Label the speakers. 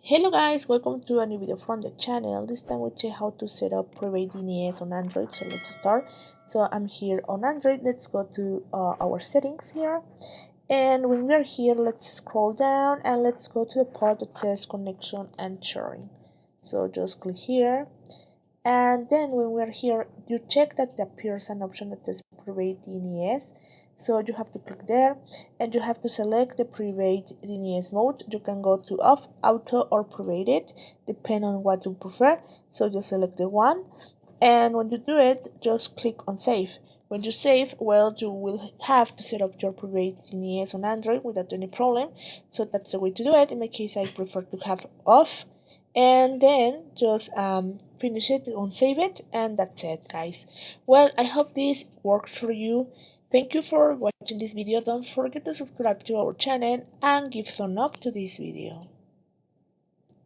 Speaker 1: Hello guys, welcome to a new video from the channel. This time we check how to set up Private DNS on Android. So let's start. So I'm here on Android. Let's go to our settings here, and when we are here, let's scroll down and let's go to the part that says connection and sharing. So just click here, and then when we are here, you check that there appears an option that says Private DNS. So you have to click there and you have to select the private DNS mode. You can go to off, auto, or private, depending on what you prefer. So just select the one, and when you do it, just click on save. When you save, well, you will have to set up your private DNS on Android without any problem. So that's the way to do it. In my case, I prefer to have off, and then just finish it and save it, and that's it, guys. Well, I hope this works for you. Thank you for watching this video. Don't forget to subscribe to our channel and give thumbs up to this video.